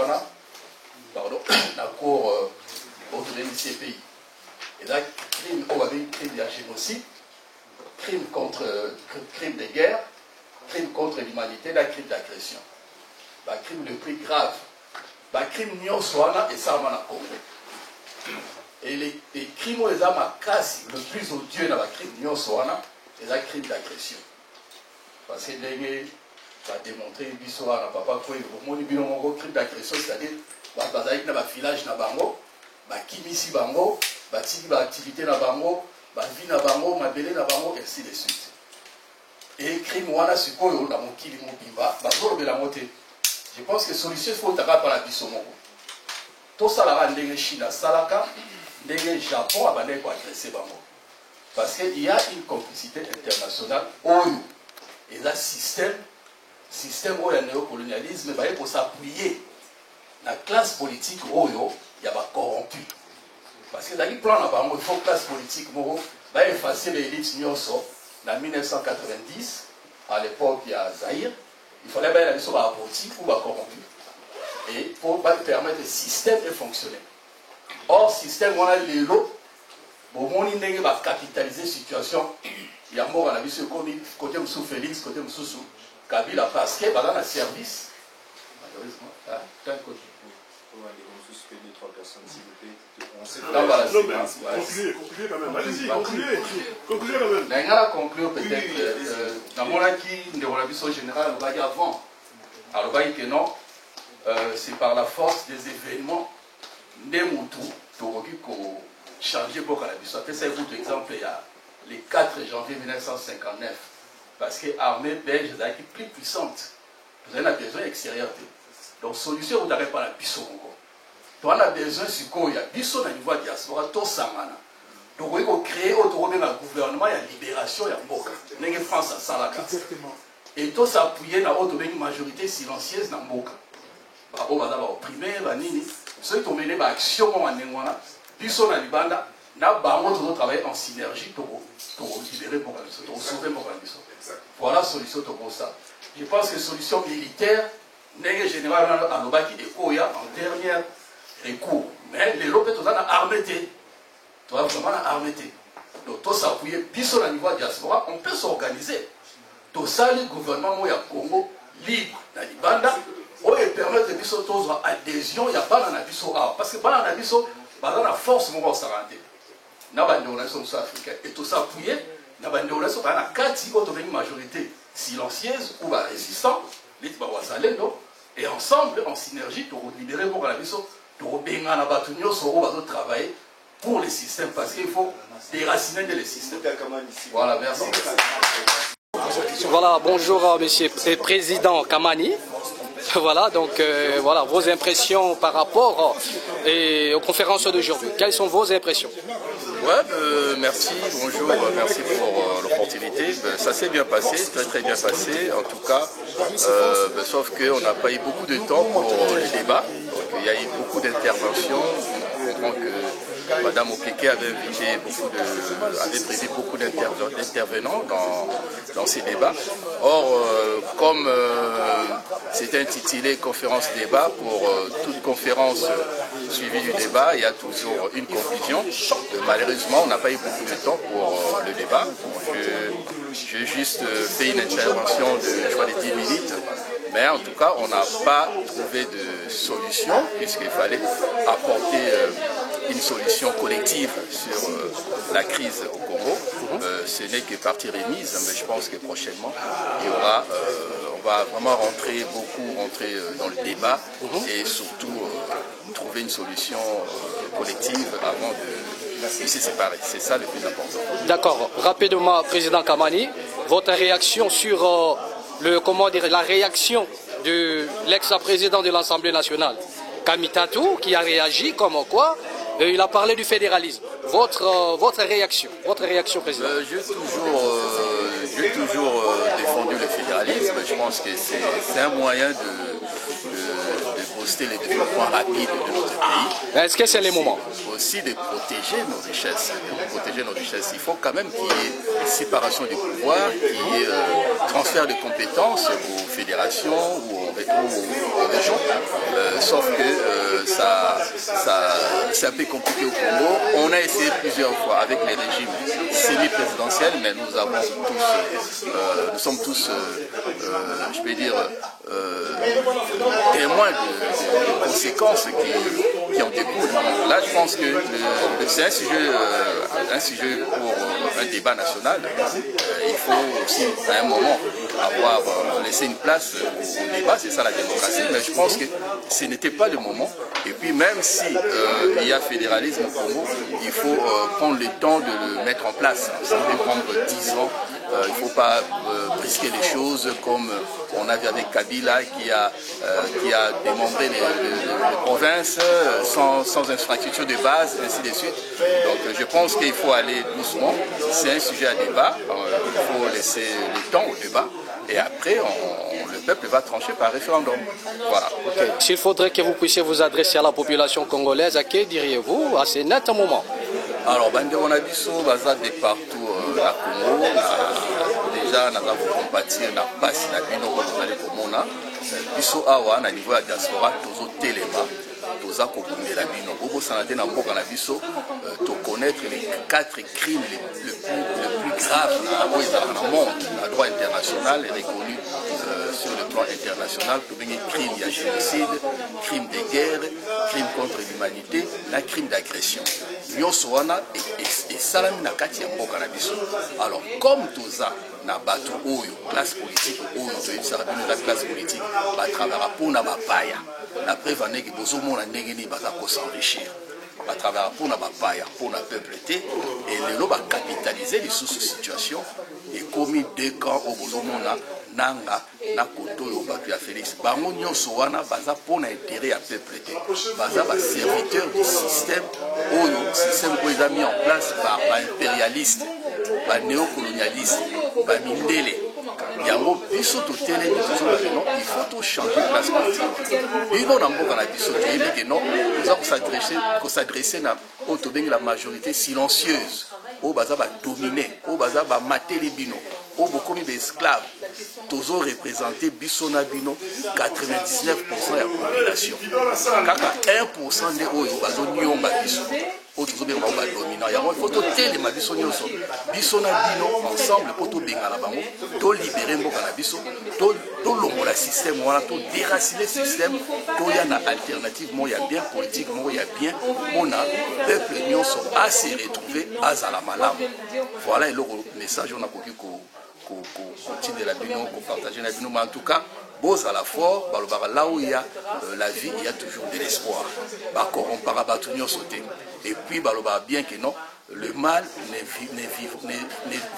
[SPEAKER 8] pardon, la cour autour de l'ICPI. Et là, crime, on avait un crime de génocide, crime de guerre, crime contre l'humanité, la crime d'agression. Le crime le plus grave, le crime nyonswana et ça m'a compris. Et les crimes les âmes à casse, le plus odieux dans le crime nyonswana, c'est le crime d'agression. Parce que les va démontrer l'histoire à papa quoi il y a un crime d'agression, c'est-à-dire bazali na ba village na bango, ba kimisi bango, ba tiki ba activité na bango, ba vie na bango, mabele na bango et ainsi de suite. Et crime wana sikoyo na mokili mobimba, ba zolobela moté. Je pense que solution faut taka par la biso moko. To sala ndenge Chine salaka, ndenge Japon abandé ko agresser bango. Parce qu'il y a une complicité internationale oyo et là système où il y a néocolonialisme, il faut s'appuyer. La classe politique, il y a pas corrompu. Parce que dans le plan, il faut que la classe politique va effacer l'élite Nyonso. En 1990, à l'époque, il y a Zahir, il fallait que la mission soit abortive ou corrompue. Et pour permettre le système de fonctionner. Or, le système, on a les lots, on va capitaliser la situation. Il y a mort à la mission côté Moussou Félix, côté Moussou Kabila, parce que dans le service, malheureusement,
[SPEAKER 1] concluez quand même, allez-y, concluez quand même.
[SPEAKER 8] On a conclu peut-être, dans mon acquis, de la générale, on va dire avant. Alors, on va dire que non, c'est par la force des événements, des moutons, pour changer beaucoup la vie. C'est un autre exemple, il y a le 4 janvier 1959, parce que l'armée belge est plus puissante. Vous avez besoin extérieur. Donc, solution, vous n'avez pas la biso. Donc, on a besoin de la biso dans le niveau de la diaspora, tout ça. Donc, il faut créer un gouvernement, il y a libération, il y a Mboka. Il y a France à Salaka. Et tout ça appuyé dans une majorité silencieuse dans Mboka. On va d'abord opprimer, ceux qui ont mené l'action, biso dans Libanda, nous travailler en synergie pour libérer pour sauver pour voilà la solution pour ça. Je pense que la solution militaire n'est généralement à l'Obaki et Koya en dernier recours. Mais les locaux sont armés. Tu vas vraiment armés. Donc, tout ça, puis sur le niveau de diaspora, on peut s'organiser. Tout ça, le gouvernement au Congo libre dans les bandes, on permet de faire adhésion, il n'y a pas d'anabiso. Parce que pas d'anabiso, dans la force, on va s'arrêter. Dans la nation africaine. Et tout ça, appuyé, dans la nation, il y a 4 majorité silencieuse ou résistante, et ensemble, en synergie, pour libérer la nation, pour travailler pour les systèmes, parce qu'il faut déraciner les systèmes. Voilà, merci.
[SPEAKER 6] Voilà, bonjour Monsieur le Président Kamani. Voilà, donc voilà vos impressions par rapport aux conférences d'aujourd'hui. Quelles sont vos impressions?
[SPEAKER 8] Ouais, merci, bonjour, merci pour l'opportunité. Ça s'est bien passé, très bien passé en tout cas, sauf qu'on n'a pas eu beaucoup de temps pour les débats. Donc, il y a eu beaucoup d'interventions. On comprend que Madame Okeke avait prévu beaucoup d'intervenants dans ces débats. Or, comme c'est intitulé conférence débat, pour toute conférence suivie du débat, il y a toujours une conclusion. Malheureusement, on n'a pas eu beaucoup de temps pour le débat. J'ai juste fait une intervention de 10 minutes. Mais en tout cas, on n'a pas trouvé de solution, puisqu'il fallait apporter une solution collective sur la crise au Congo. Ce n'est que partie remise, mais je pense que prochainement, il y aura, on va vraiment rentrer dans le débat et surtout trouver une solution collective avant de se séparer. C'est ça le plus important.
[SPEAKER 6] D'accord. Rapidement, Président Kamani, votre réaction sur la réaction de l'ex-président de l'Assemblée nationale, Kamitatou, qui a réagi comme quoi il a parlé du fédéralisme. Votre réaction, Président.
[SPEAKER 8] J'ai toujours défendu le fédéralisme. Je pense que c'est un moyen de booster le développement rapide de notre pays.
[SPEAKER 6] Est-ce que c'est le moment?
[SPEAKER 8] Aussi de protéger nos richesses. Il faut quand même qu'il y ait séparation du pouvoir, qu'il y ait transfert de compétences aux fédérations ou aux régions. Sauf que c'est un peu compliqué au Congo. On a essayé plusieurs fois avec les régimes semi-présidentiels, mais nous sommes tous, je peux dire, témoins de conséquences qui en découlent. Là, je pense que c'est un sujet pour un débat national. Il faut aussi, à un moment, laisser une place au débat, c'est ça la démocratie, mais je pense que ce n'était pas le moment. Et puis même si il y a fédéralisme au Congo, il faut prendre le temps de le mettre en place. Ça peut prendre 10 ans. Il ne faut pas brisquer les choses comme on a vu avec Kabila qui a démembré les provinces sans infrastructure de base, ainsi de suite. Donc je pense qu'il faut aller doucement. C'est un sujet à débat. Il faut laisser le temps au débat. Et après, le peuple va trancher par référendum. Voilà.
[SPEAKER 6] Okay. S'il faudrait que vous puissiez vous adresser à la population congolaise, à qui diriez-vous à ce net moment?
[SPEAKER 8] Alors, on a biso baza de partout na Congo. Déjà, nous avons compatir na passe na bino ko tozali komona. Biso awa na niveau ya diaspora tozo telema. Toza ko bundela bino. Bobo sanate na mboka na biso to connaître les 4 crimes le plus graves dans le monde. Le droit international est reconnu sur le plan international pour une crime de génocide, crime de guerre, crime contre l'humanité, un crime d'agression. Nyosoana et salami na kati ya mboka na biso. Alors comme toza na bato oyo classe politique oyo toyebisa bino la classe politique ba travaillera pour na bapaya. La preuve en est que bozo mona ndenge ni baza ko s'enrichir. Ba travaillera pour na bapaya, pour na peupleté et lelo ba capitaliser les sous-situations et commis 2 camps au bozo mona nanga na koto yo bato ya Félix bango nyonso wana baza pona intérêt ya peuple te baza ba serviteur du système oyo est mis en place par ba impérialiste ba néocolonialiste ba mindele yango biso to télé non il faut tout changer place politique bino na mboka na biso te que non nous s'adresser na auto la majorité silencieuse o baza ba dominer o baza ba mater les bino o bokomi des esclaves tozo représenter bisona bino 99% ya population kaka 1% de oyo bazo nyonga biso o tozo benga ba dominant ya mo faut tele ma biso nyonso bisona bino ensemble pour to benga la bango to libérer mboka na biso to longola système wana to déraciner système to ya na alternative mo ya bien politique mo ya bien mona peuple nyonso a se retrouver azala malamu. Voilà le message on a koki ko continuer la bino, pour partager la bino, mais en tout cas, beaux à la fort, là où il y a la vie, il y a toujours de l'espoir. Et puis, bien que non, le mal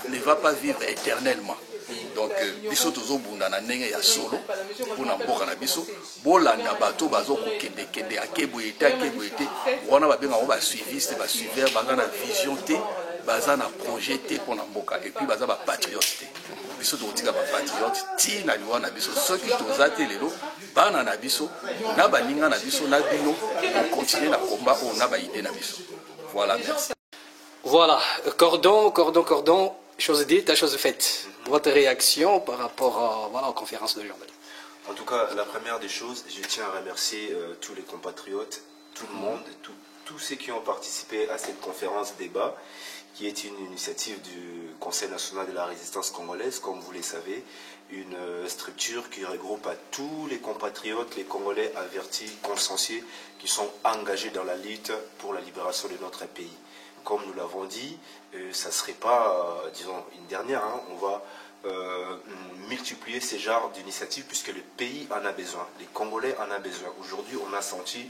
[SPEAKER 8] ne va pas vivre éternellement. Donc, biso tozo bunda na ndenge ya solo pour na mboka na biso bolanda bato bazo ko kende akeboyete wana ba benga ba suiviste ba suiveur baza na vision te baza na projet te pour na mboka et puis baza ba patriote.
[SPEAKER 7] biso tokotika bapatriote ntina liwa na biso soki toza te lelo bana na biso na baninga na biso na bino okontinue na komba oyo na baide na biso. Voilà, merci.
[SPEAKER 6] Voilà, cordon, chose dite, chose faite. Votre réaction par rapport à, voilà, aux conférences de journalistes?
[SPEAKER 9] En tout cas, la première des choses, je tiens à remercier tous les compatriotes, tout le monde, tous ceux qui ont participé à cette conférence débat, qui est une initiative du Conseil national de la résistance congolaise, comme vous le savez, une structure qui regroupe à tous les compatriotes, les Congolais avertis, consciencieux, qui sont engagés dans la lutte pour la libération de notre pays. Comme nous l'avons dit, ça ne serait pas, disons, une dernière, hein, on va multiplier ces genres d'initiatives puisque le pays en a besoin, les Congolais en ont besoin. Aujourd'hui, on a senti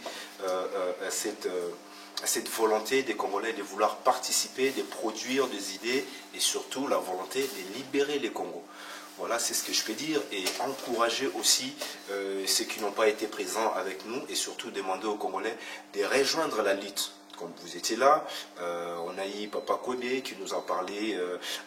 [SPEAKER 9] cette volonté des Congolais de vouloir participer, de produire des idées et surtout la volonté de libérer les Congos. Voilà, c'est ce que je peux dire et encourager aussi ceux qui n'ont pas été présents avec nous et surtout demander aux Congolais de rejoindre la lutte. Comme vous étiez là, on a eu Papa Koné qui nous a parlé,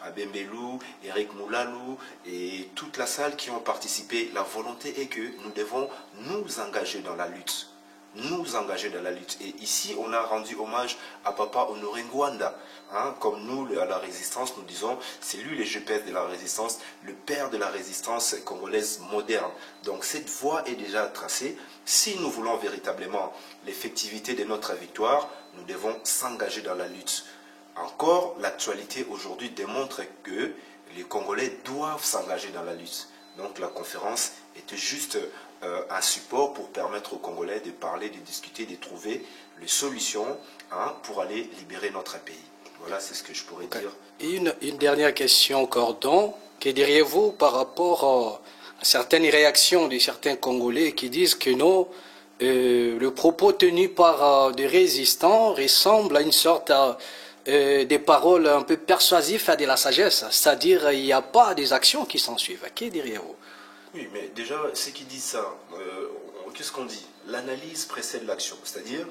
[SPEAKER 9] Abembelou, Eric Moulalou et toute la salle qui ont participé. La volonté est que nous devons nous engager dans la lutte. Nous engager dans la lutte. Et ici, on a rendu hommage à Papa Honoré Ngwanda. Hein, comme nous, à la résistance, nous disons, c'est lui le GPS de la résistance, le père de la résistance congolaise moderne. Donc cette voie est déjà tracée. Si nous voulons véritablement l'effectivité de notre victoire, nous devons s'engager dans la lutte. Encore, l'actualité aujourd'hui démontre que les Congolais doivent s'engager dans la lutte. Donc la conférence était juste un support pour permettre aux Congolais de parler, de discuter, de trouver les solutions pour aller libérer notre pays. Voilà, c'est ce que je pourrais dire.
[SPEAKER 6] Et une dernière question, Cordon. Que diriez-vous par rapport à certaines réactions de certains Congolais qui disent que non, le propos tenu par des résistants ressemble à une sorte des paroles un peu persuasives à de la sagesse, c'est-à-dire il n'y a pas des actions qui s'en suivent. Que diriez-vous?
[SPEAKER 9] Oui, mais déjà, ceux qui disent ça, qu'est-ce qu'on dit? L'analyse précède l'action, c'est-à-dire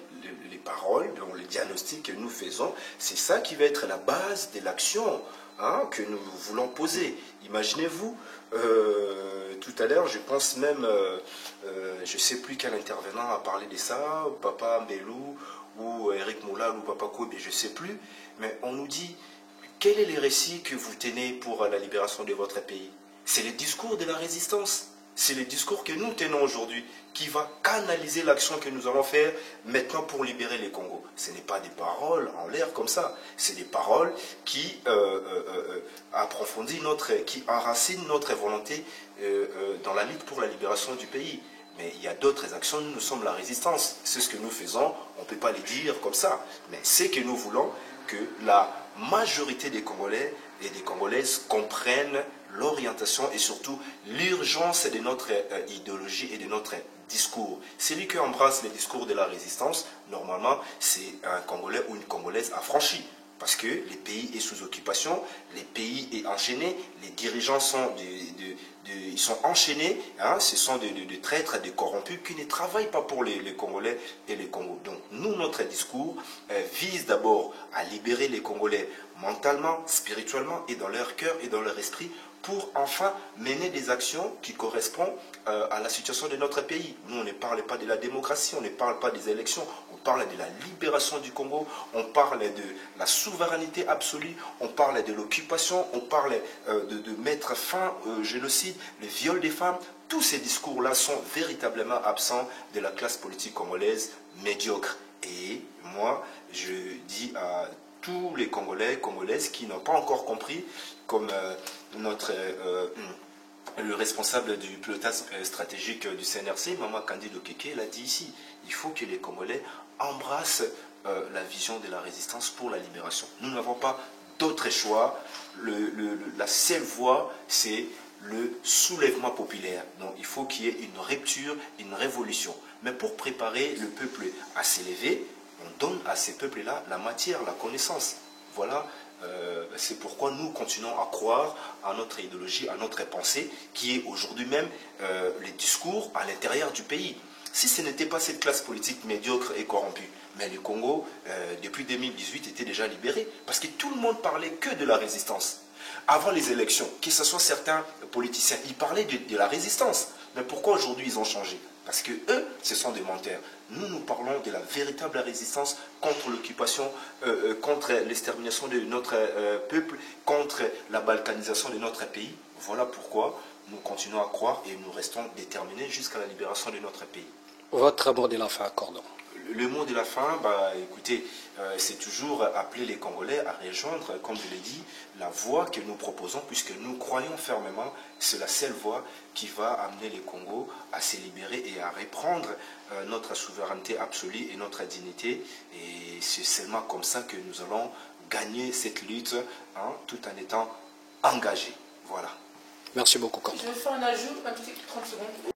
[SPEAKER 9] les paroles, les diagnostics que nous faisons, c'est ça qui va être la base de l'action que nous voulons poser. Imaginez-vous, tout à l'heure, je pense même, je ne sais plus quel intervenant a parlé de ça, Papa Mbelou ou Eric Moulal ou Papa Kobe, je ne sais plus, mais on nous dit, quel est le récit que vous tenez pour la libération de votre pays? C'est le discours de la résistance. C'est le discours que nous tenons aujourd'hui qui va canaliser l'action que nous allons faire maintenant pour libérer les Congos. Ce n'est pas des paroles en l'air comme ça. C'est des paroles qui approfondissent qui enracinent notre volonté dans la lutte pour la libération du pays. Mais il y a d'autres actions, nous sommes la résistance. C'est ce que nous faisons, on ne peut pas les dire comme ça. Mais c'est que nous voulons que la majorité des Congolais et des Congolaises comprennent l'orientation et surtout l'urgence de notre idéologie et de notre discours. Celui qui embrasse le discours de la résistance, normalement, c'est un Congolais ou une Congolaise affranchi. Parce que le pays est sous occupation, le pays est enchaîné, les dirigeants sont, ils sont enchaînés, ce sont des traîtres, des corrompus qui ne travaillent pas pour les Congolais et les Congos. Donc nous, notre discours vise d'abord à libérer les Congolais mentalement, spirituellement et dans leur cœur et dans leur esprit pour enfin mener des actions qui correspondent à la situation de notre pays. Nous, on ne parle pas de la démocratie, on ne parle pas des élections, on parle de la libération du Congo, on parle de la souveraineté absolue, on parle de l'occupation, on parle de mettre fin au génocide, le viol des femmes. Tous ces discours-là sont véritablement absents de la classe politique congolaise médiocre. Et moi, je dis à tous les Congolais, Congolaises qui n'ont pas encore compris, comme le responsable du pilotage stratégique du CNRC, Maman Candido Keke, l'a dit ici, il faut que les Congolais embrassent la vision de la résistance pour la libération. Nous n'avons pas d'autre choix, la seule voie, c'est le soulèvement populaire. Donc il faut qu'il y ait une rupture, une révolution. Mais pour préparer le peuple à s'élever, on donne à ces peuples-là la matière, la connaissance. Voilà, c'est pourquoi nous continuons à croire à notre idéologie, à notre pensée, qui est aujourd'hui même les discours à l'intérieur du pays. Si ce n'était pas cette classe politique médiocre et corrompue, mais le Congo, depuis 2018, était déjà libéré. Parce que tout le monde parlait que de la résistance. Avant les élections, que ce soit certains politiciens, ils parlaient de la résistance. Mais pourquoi aujourd'hui ils ont changé? Parce que eux, ce sont des menteurs. Nous parlons de la véritable résistance contre l'occupation, contre l'extermination de notre peuple, contre la balkanisation de notre pays. Voilà pourquoi nous continuons à croire et nous restons déterminés jusqu'à la libération de notre pays.
[SPEAKER 6] Votre mot de la fin, Cordon.
[SPEAKER 9] Le mot de la fin, écoutez, c'est toujours appeler les Congolais à rejoindre, comme je l'ai dit, la voie que nous proposons, puisque nous croyons fermement que c'est la seule voie qui va amener les Congos à se libérer et à reprendre notre souveraineté absolue et notre dignité. Et c'est seulement comme ça que nous allons gagner cette lutte, hein, tout en étant engagés. Voilà.
[SPEAKER 6] Merci beaucoup, Cordon.
[SPEAKER 10] Je vais faire un ajout, un petit 30 secondes.